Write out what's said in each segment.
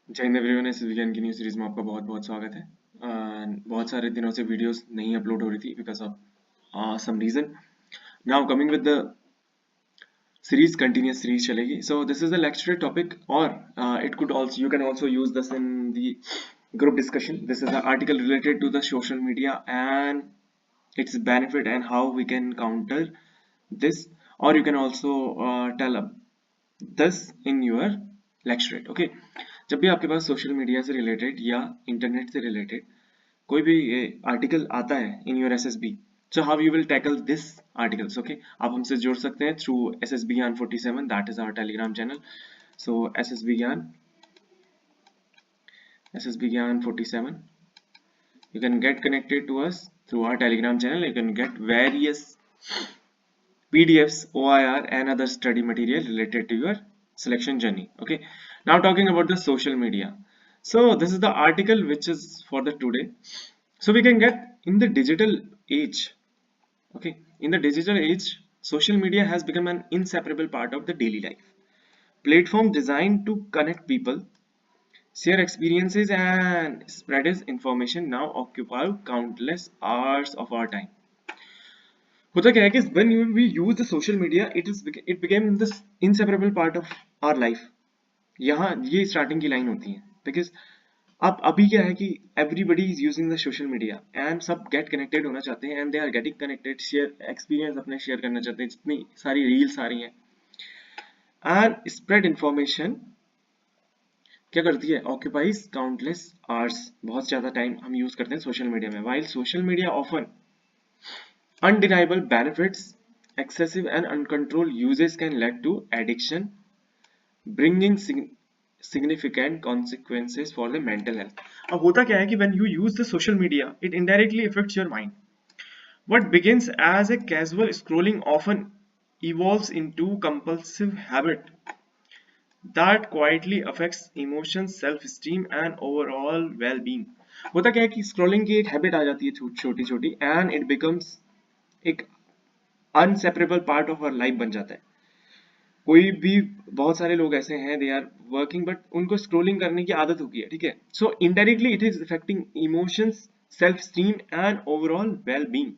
जय हिंद एवरीवन। इस विज्ञान की न्यू सीरीज में आपका बहुत बहुत स्वागत है। बहुत सारे दिनों से वीडियोस नहीं अपलोड हो रही थी because of some reason. Now coming with the series, continuous series चलेगी। So this is the lecture topic और it could also you can also use this in the group discussion. This is an article related to the social media and its benefit and how we can counter this, or you can also tell this in your lecturate. Okay, जब भी आपके पास social media से related या internet से related कोई भी article आता है in your SSB, so how you will tackle this articles. Okay, आप हमसे जुड़ सकते हैं through SSB Gyan 47, that is our Telegram channel. So SSB Gyan 47, you can get connected to us through our telegram channel. You can get various PDFs, OIR and other study material related to your selection journey. Okay, now talking about the social media. So this is the article which is for the today. So we can get in the digital age. Okay, in the digital age, social media has become an inseparable part of the daily life. Platform designed to connect people, share experiences and spread information now occupy countless hours of our time. होता क्या है कि when we use the social media, it became this inseparable part of our life. यहाँ ये starting की line होती है because अब अभी क्या है कि everybody is using the social media and सब गेट कनेक्टेड होना चाहते हैं and they are getting connected, share experience अपने शेयर करना चाहते हैं, जितनी सारी रील्स आ रही हैं एंड स्प्रेड इंफॉर्मेशन क्या करती है, ऑक्यूपाइज काउंटलेस आवर्स, बहुत ज्यादा टाइम हम यूज करते हैं सोशल मीडिया में। While social media often undeniable benefits, excessive and uncontrolled usage can lead to addiction, bringing significant consequences for the mental health. अब होता क्या है कि when you use the social media, it indirectly affects your mind. What begins as a casual scrolling often evolves into compulsive habit that quietly affects emotions, self-esteem and overall well-being. होता क्या है कि scrolling की एक habit आ जाती है छोटी छोटी एंड इट बिकम्स एक inseparable part of our life बन जाता है। कोई भी बहुत सारे लोग ऐसे हैं, दे आर वर्किंग बट उनको स्क्रोलिंग करने की आदत होगी है, ठीक है। So indirectly it is affecting emotions, self esteem and overall well being.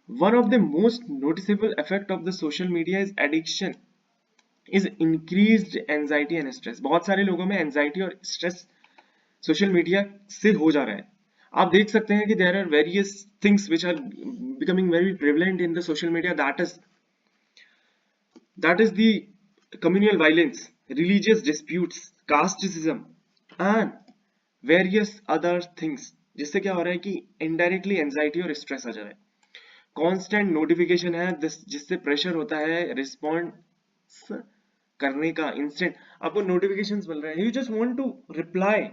One of the most noticeable effect of the social media is addiction, is increased anxiety and stress. बहुत सारे लोगों में एंजाइटी और स्ट्रेस सोशल मीडिया से हो जा रहा है। आप देख सकते हैं कि there are various things which are becoming very prevalent in the social media, that is the communal violence, religious disputes, casteism and various other things, जिससे क्या हो रहा है कि इनडायरेक्टली एंजाइटी और स्ट्रेस आ जा रहा है। कांस्टेंट नोटिफिकेशन है जिससे प्रेशर होता है रिस्पॉन्स करने का, इंस्टेंट आपको नोटिफिकेशंस मिल रहे हैं, you just want to reply.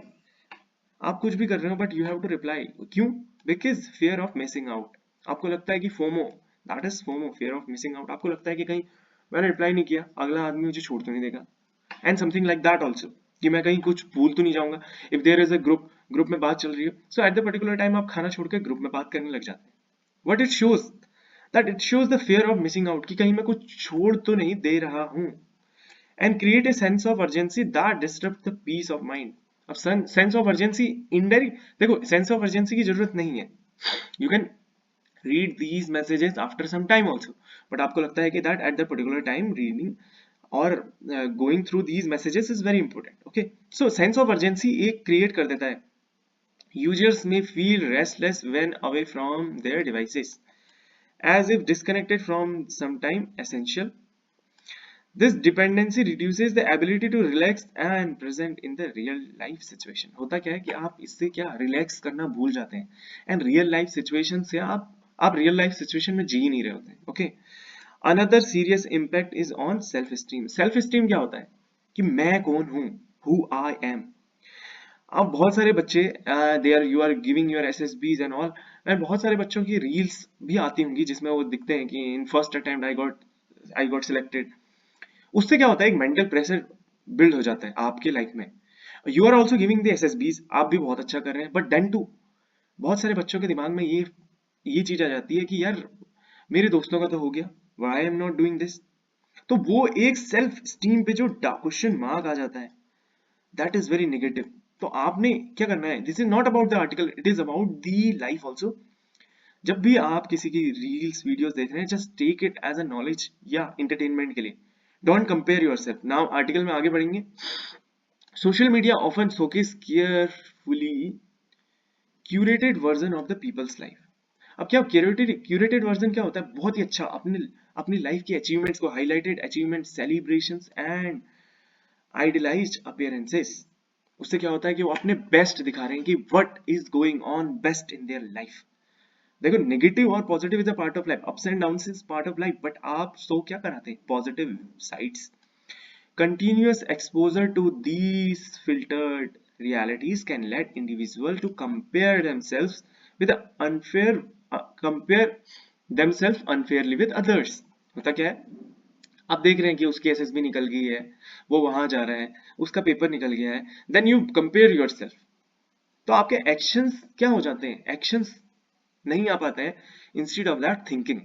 आप कुछ भी कर रहे हो but you have to reply, क्यों? Because fear of missing out. आपको लगता है कि FOMO, that is FOMO, fear of missing out. आपको लगता है कि कहीं मैंने रिप्लाई नहीं किया, अगला आदमी मुझे छोड़ तो नहीं देगा, and something like that also, कि मैं कहीं कुछ भूल तो नहीं जाऊंगा। If there is a group में बात चल रही है, so at the particular time आप खाना छोड़ के ग्रुप में बात करने लग जाते हैं। What it shows, that it shows the fear of missing out, कि कहीं मैं कुछ छोड़ तो नहीं दे रहा हूं, and create a sense of urgency that disturb the peace of mind. अब सेंस ऑफ अर्जेंसी इनडायरेक्ट, देखो सेंस ऑफ अर्जेंसी की जरूरत नहीं है, you can read these messages after some time also, but आपको लगता है कि that at the particular time reading or going through these messages is very important. Okay, so sense of urgency एक create कर देता है। Users may feel restless when away from their devices, as if disconnected from some time essential. This dependency reduces the ability to relax and present in the real life situation. होता क्या है कि आप इससे क्या रिलैक्स करना भूल जाते हैं, एंड रियल लाइफ सिचुएशन से आप रियल लाइफ सिचुएशन में जी नहीं रहे होते हैं। Okay, another serious impact is on self esteem. Self esteem क्या होता है कि मैं कौन हूँ, हु आई एम। अब बहुत सारे बच्चे they are you are giving your SSBs and all, and बहुत सारे बच्चों की रील्स भी आती होंगी जिसमें वो दिखते हैं कि in first attempt I got selected. उससे क्या होता है, एक मेंटल प्रेशर बिल्ड हो जाता है आपके लाइफ में। You are also giving the SSBs, आप भी बहुत अच्छा कर रहे हैं, बट देन टू बहुत सारे बच्चों के दिमाग में ये चीज आ जाती है कि यार मेरे दोस्तों का तो हो गया, why I am not doing this. तो वो एक सेल्फ स्टीम पे जो क्वेश्चन मार्क आ जाता है, दैट इज वेरी नेगेटिव। तो आपने क्या करना है, this is not about the article, it is about the life also. जब भी आप किसी की रील्स वीडियोस देख रहे हैं, just take it as a knowledge या इंटरटेनमेंट के लिए, don't compare yourself. Now article में आगे बढ़ेंगे। Social media often showcase carefully curated version of the people's life. अब क्या क्यूरेटेड वर्जन क्या होता है, बहुत ही अच्छा अपने अपनी लाइफ की अचीवमेंट्स को, highlighted achievement, celebrations and idealised appearances. उससे क्या होता है कि वो अपने बेस्ट दिखा रहे हैं कि what is going on best in their life. देखो नेगेटिव और positive is a part of life, ups and downs is part of life, but आप सो क्या कराते हैं, positive sides. Continuous exposure to these filtered realities can lead individuals to compare themselves with compare themselves unfairly with others। होता क्या है, आप देख रहे हैं कि उसकी एसएसबी निकल गई है, वो वहां जा रहा है, उसका पेपर निकल गया है, देन यू कंपेयर योरसेल्फ। तो आपके एक्शंस क्या हो जाते हैं, एक्शंस नहीं आ पाते हैं, इंस्टेड ऑफ दैट थिंकिंग।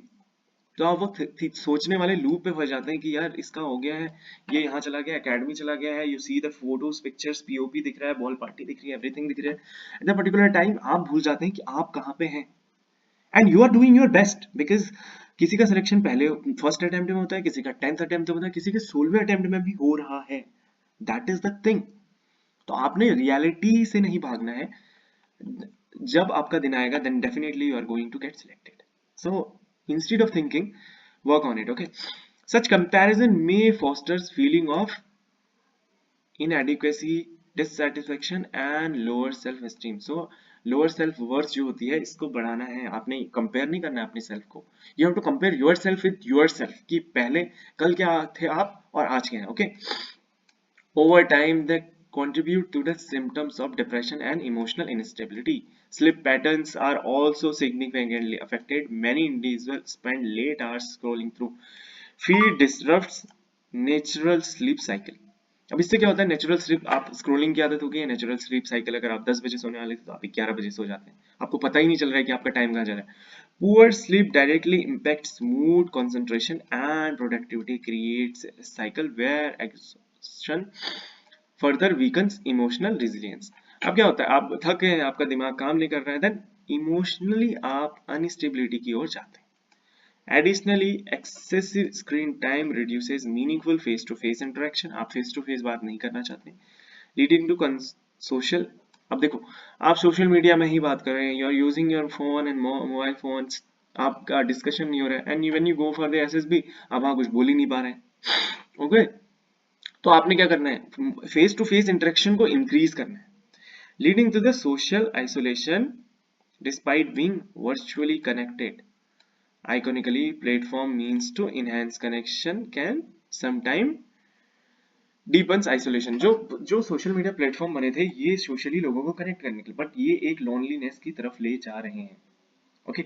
तो आप वो सोचने वाले लूप पे फंस जाते हैं कि यार इसका हो गया है, ये यहाँ चला गया, एकेडमी चला गया है, you see the photos pictures, POP दिख रहा है, बॉल पार्टी दिख रही है, एवरीथिंग दिख रहा है। एट द पर्टिकुलर टाइम आप भूल जाते हैं कि आप कहाँ पे हैं, and you are doing your best, because किसी का सिलेक्शन पहले फर्स्ट अटेम्प्ट में होता है, किसी का 10th अटेम्प्ट में होता है, किसी के 16वें अटेम्प्ट में भी हो रहा है। That is the thing. तो आपने रियलिटी से नहीं भागना है। जब आपका दिन आएगा, then definitely you are going to get selected. So instead of thinking, work on it. Okay, such comparison may fosters feeling of inadequacy, dissatisfaction and lower self esteem. So lower self worth जो होती है, इसको बढ़ाना है, आपने compare नहीं करना है अपने सेल्फ को। You have to compare yourself with yourself, कि पहले कल क्या थे आप और आज क्या है। Okay, over time, they contribute to the symptoms of depression and emotional instability. Sleep patterns are also significantly affected. Many individuals spend late hours scrolling through feed disrupts natural sleep cycle. अब इससे क्या होता है, natural sleep, आप scrolling की आदत हो गई है, नेचुरल स्लीप साइकिल अगर आप 10 बजे सोने वाले थे तो आप 11 बजे सो जाते हैं, आपको पता ही नहीं चल रहा है कि आपका टाइम कहाँ जा रहा है। Poor sleep directly impacts mood, concentration and productivity, creates a cycle where exhaustion further weakens emotional resilience। अब क्या होता है, आप थके हैं, आपका दिमाग काम नहीं कर रहा है, देन इमोशनली आप अनस्टेबिलिटी की ओर जाते हैं। Additionally, excessive screen time reduces meaningful face-to-face interaction। आप face-to-face बात नहीं करना चाहते, leading to social। अब देखो, आप सोशल मीडिया में ही बात कर रहे हैं, you are using your phone and mobile phones, आपका डिस्कशन नहीं हो रहा है, and when you go for the SSB आप वहां कुछ बोल ही नहीं पा रहे हैं। ओके, तो आपने क्या करना है, फेस टू फेस इंटरेक्शन को इंक्रीज करना है, leading to the social isolation despite being virtually connected. Iconically, platform means to enhance connection can sometime deepens isolation। जो जो सोशल मीडिया प्लेटफॉर्म बने थे, ये सोशली लोगों को कनेक्ट करने के लिए, बट ये एक लोनलीनेस की तरफ ले जा रहे हैं। ओके,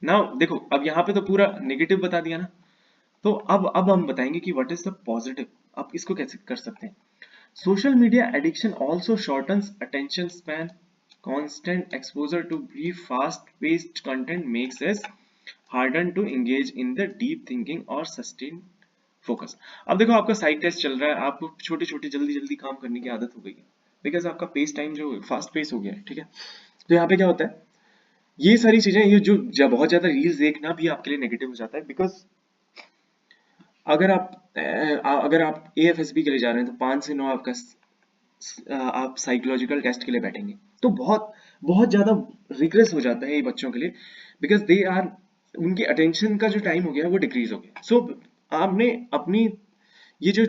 नाउ देखो, अब यहाँ पे तो पूरा नेगेटिव बता दिया ना, तो अब हम बताएंगे कि व्हाट इज द पॉजिटिव, आप इसको कैसे कर सकते हैं। Social media addiction also shortens attention span. Constant exposure to brief, fast-paced content makes us harden to engage in the deep thinking or sustained focus। अब देखो, आपका साइड टेस्ट चल रहा है, आपको छोटे छोटे जल्दी जल्दी काम करने की आदत हो गई है, बिकॉज आपका पेस टाइम जो फास्ट पेस हो गया है, ठीक है। तो यहाँ पे क्या होता है, ये सारी चीजें, ये जो जब बहुत ज्यादा रील्स देखना भी आपके लिए नेगेटिव हो जाता है, बिकॉज अगर आप एएफएसबी के लिए जा रहे हैं तो 5 से 9 आपका आप साइकोलॉजिकल टेस्ट के लिए बैठेंगे, तो बहुत बहुत ज्यादा रिग्रेस हो जाता है ये बच्चों के लिए, बिकॉज दे आर, उनकी अटेंशन का जो टाइम हो गया वो डिक्रीज हो गया। सो आपने अपनी ये जो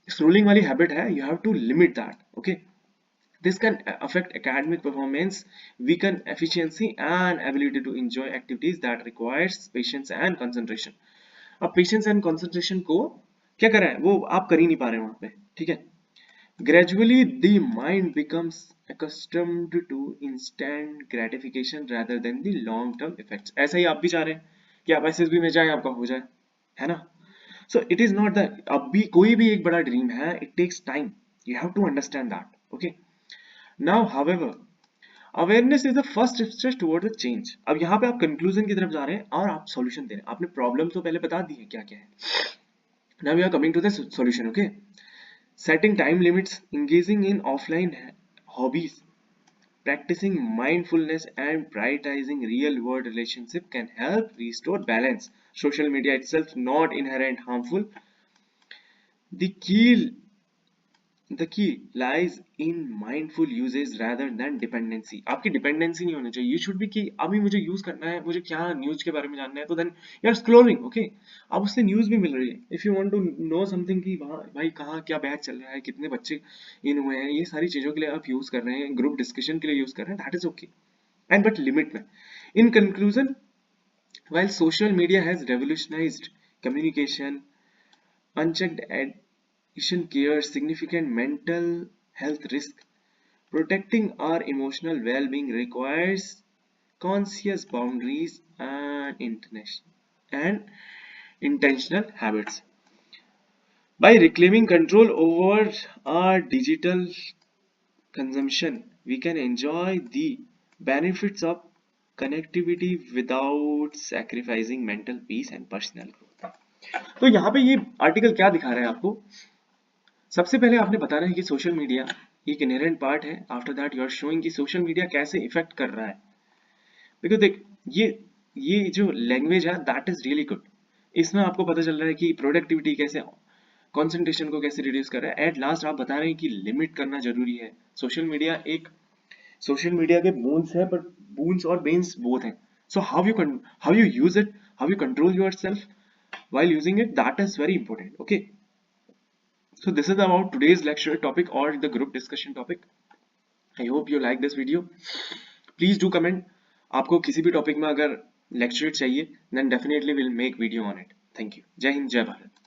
स्क्रोलिंग वाली हैबिट है, you have to limit that. Okay, this can affect academic performance, weaken efficiency and ability to enjoy activities that requires patience and concentration. अब पेशेंस एंड कंसंट्रेशन को क्या कर रहा है, वो आप कर ही नहीं पा रहे वहां पे, ठीक है। Gradually, the mind becomes accustomed to instant gratification rather than the long-term effects। ऐसा ही आप भी चाह रहे हैं कि आप एसएसबी में जाएं, आपका हो जाए, है ना। So it is not that, अब भी कोई भी एक बड़ा ड्रीम है, it takes time, you have to understand that। Okay, now however, awareness is the first step toward the change। अब यहाँ पे आप conclusion की तरफ जा रहे हैं और आप solution दे रहे हैं, आपने problem तो पहले बता दी है क्या क्या है। Now we are coming to the solution। Okay, setting time limits, engaging in offline hobbies, practicing mindfulness and prioritizing real world relationship can help restore balance. Social media itself not inherent harmful. The key lies in mindful usage rather than dependency. आपकी dependency नहीं होनी चाहिए. You should be कि अभी मुझे use करना है, मुझे क्या न्यूज के बारे में जानना है, तो then you are scrolling. Okay, अब उससे न्यूज भी मिल रही है. If you want to know something कि वहाँ भाई कहाँ क्या बैच चल रहा है, कितने बच्चे इन हुए हैं, ये सारी चीजों के लिए आप यूज कर रहे हैं, ग्रुप डिस्कशन के लिए यूज कर रहे हैं, that is okay, and but limit में. In conclusion, while social media has revolutionized communication, unchecked addiction carries significant mental health risk. Protecting our emotional well-being requires conscious boundaries and intentional habits. By reclaiming control over our digital consumption, we can enjoy the benefits of connectivity without sacrificing mental peace and personal growth. तो यहाँ पे ये article क्या दिखा रहा है आपको? सबसे पहले आपने बताना है कि सोशल मीडिया एक इनहेरेंट पार्ट है. After that you are showing कि सोशल मीडिया कैसे इफेक्ट कर रहा है. बिकॉज देख, ये जो लैंग्वेज है दैट इज रियली गुड. इसमें आपको पता चल रहा है कि प्रोडक्टिविटी कैसे, कंसंट्रेशन को कैसे रिड्यूस कर रहा है. एट लास्ट आप बता रहे हैं कि लिमिट करना जरूरी है. सोशल मीडिया के बून्स है, बट बून्स और बेन्स बोथ हैं. सो how you use it, how you control yourself while using it, that is very important. Okay, so this is about today's lecture topic or the group discussion topic. I hope you like this video. Please do comment. आपको किसी भी topic में अगर lecture चाहिए, then definitely we'll make video on it. Thank you. जय हिंद, जय भारत.